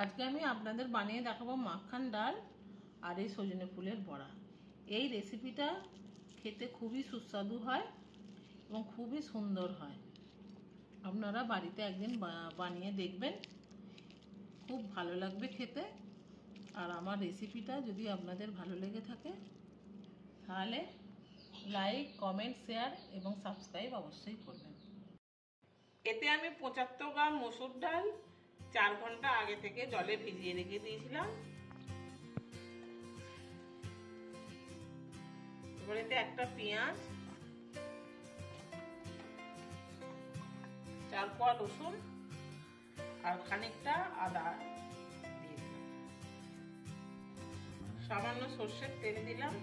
আজকে আমি আপনাদের বানিয়ে দেখাবো মাখন ডাল আর এই সজনে ফুলের বড়া। এই রেসিপিটা খেতে খুবই সুস্বাদু হয় এবং খুবই সুন্দর হয়। আপনারা বাড়িতে একদিন বানিয়ে দেখবেন, খুব ভালো লাগবে খেতে। আর আমার রেসিপিটা যদি আপনাদের ভালো লেগে থাকে তাহলে লাইক, কমেন্ট, শেয়ার এবং সাবস্ক্রাইব অবশ্যই করবেন। এতে আমি 75 গ্রাম মসুর ডাল 4 ঘন্টা আগে থেকে জলে ভিজিয়ে রেখে দিয়েছিলাম। এবার এতে একটা পেঁয়াজ, 4 কোয়া রসুন আর খানিকটা আদা দিয়ে দিলাম। সামান্য সর্ষের তেল দিলাম,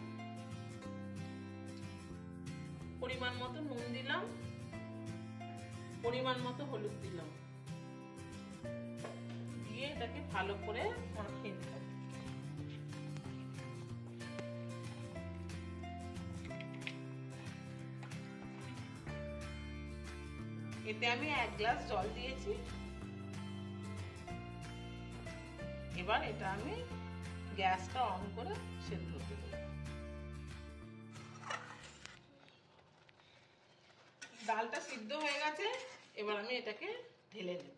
পরিমাণ মতো নুন দিলাম, পরিমাণ মতো হলুদ দিলাম, দিয়ে এটাকে ভালো করে মাখিয়ে নিলাম। এতে আমি 1 গ্লাস জল দিয়েছি। এবার এটা আমি গ্যাসটা অন করে সেদ্ধ হতে দেব। ডালটা সিদ্ধ হয়ে গেছে, এবার আমি এটাকে ঢেলে নেব।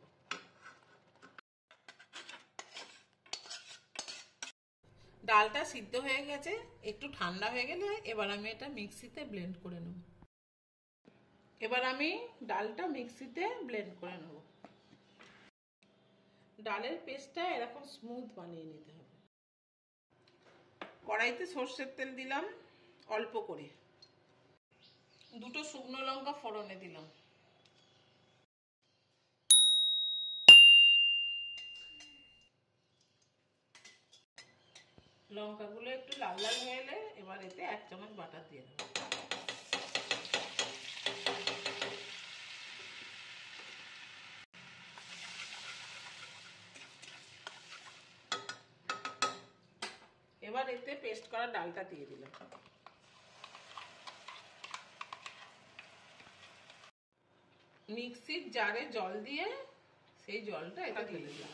ডালটা সিদ্ধ হয়ে গেছে, একটু ঠান্ডা হয়ে গেলে এবার আমি এটা মিক্সিতে ব্লেন্ড করে নেব। এবার আমি ডালটা মিক্সিতে ব্লেন্ড করে নেব। ডালের পেস্টটা এরকম স্মুথ বানিয়ে নিতে হবে। কড়াইতে সর্ষের তেল দিলাম অল্প করে, 2টো শুকনো লঙ্কা ফোড়নে দিলাম। লঙ্কাগুলো একটু লাল লাল হয়ে এলে এবার এতে 1 চামচ বাটার দিয়ে দেবো। এবার এতে পেস্ট করা ডালটা দিয়ে দিলাম। মিক্সির জারে জল দিয়ে সেই জলটা এটা ঢেলে দিলাম।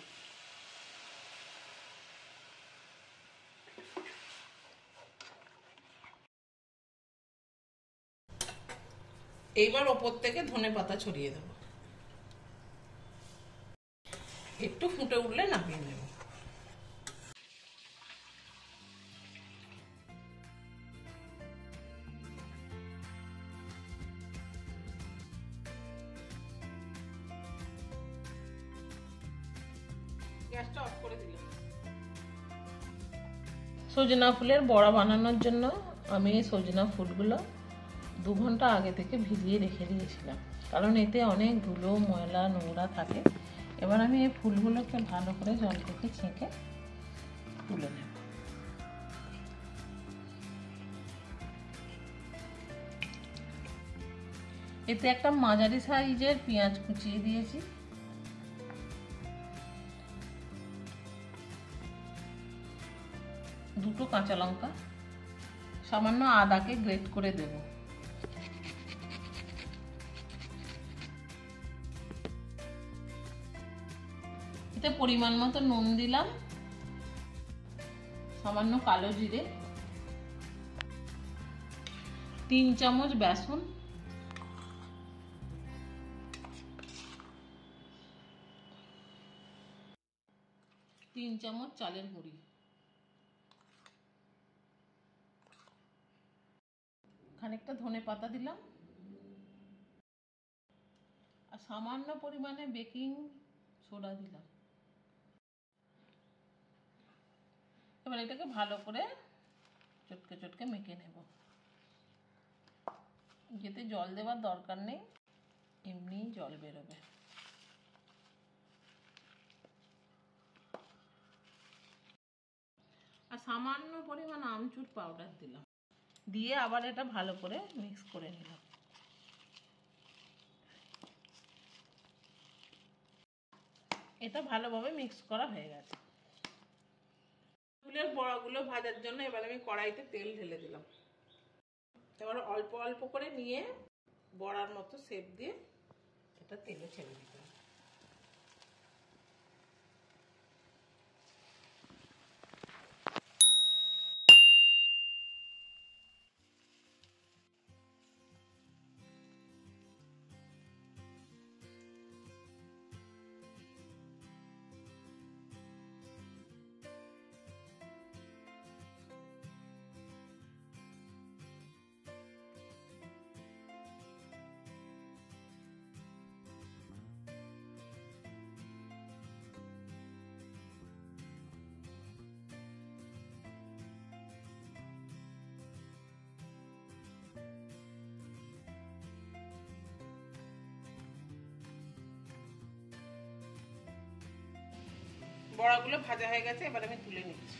এইবার ওপর থেকে ধনেপাতা ছড়িয়ে দেব। একটু ফুটে উঠলে নামিয়ে নেব। গ্যাসটা অফ করে দিলাম। সজনা ফুলের বড়া বানানোর জন্য আমি এই সজনা ফুলগুলো 2 ঘন্টা আগে থেকে ভিজিয়ে রেখে দিয়েছিলাম, কারণ এতে অনেক ধুলো, ময়লা, নোংরা থাকে। এবার আমি এই ফুলগুলোকে ভালো করে জল থেকে ছেঁকে তুলে নেব। এতে একটা মাঝারি সাইজের পেঁয়াজ কুচিয়ে দিয়েছি, দুটো কাঁচা লঙ্কা, সামান্য আদাকে গ্রেট করে দেব। এতে পরিমাণ মতো নুন দিলাম, সামান্য কালো জিরে, 3 চামচ বেসন, 3 চামচ চালের গুঁড়ি, খানিকটা ধনেপাতা দিলাম আর সামান্য পরিমাণে বেকিং সোডা দিলাম। এবার এটাকে ভালো করে চটকে চটকে মেখে নেব। যেতে জল দেওয়ার দরকার নেই, এমনিই জল বেরোবে। আর সামান্য পরিমাণ আমচুর পাউডার দিলাম, দিয়ে আবার এটা ভালো করে মিক্স করে নিলাম। এটা ভালোভাবে মিক্স করা হয়ে গেছে। ফুলের বড়াগুলো ভাজার জন্য এবার আমি কড়াইতে তেল ঢেলে দিলাম। এবার অল্প অল্প করে নিয়ে বড়ার মতো শেপ দিয়ে এটা তেলে ছেড়ে দিতে হবে। বড়াগুলো ভাজা হয়ে গেছে, এবার আমি তুলে নিচ্ছি।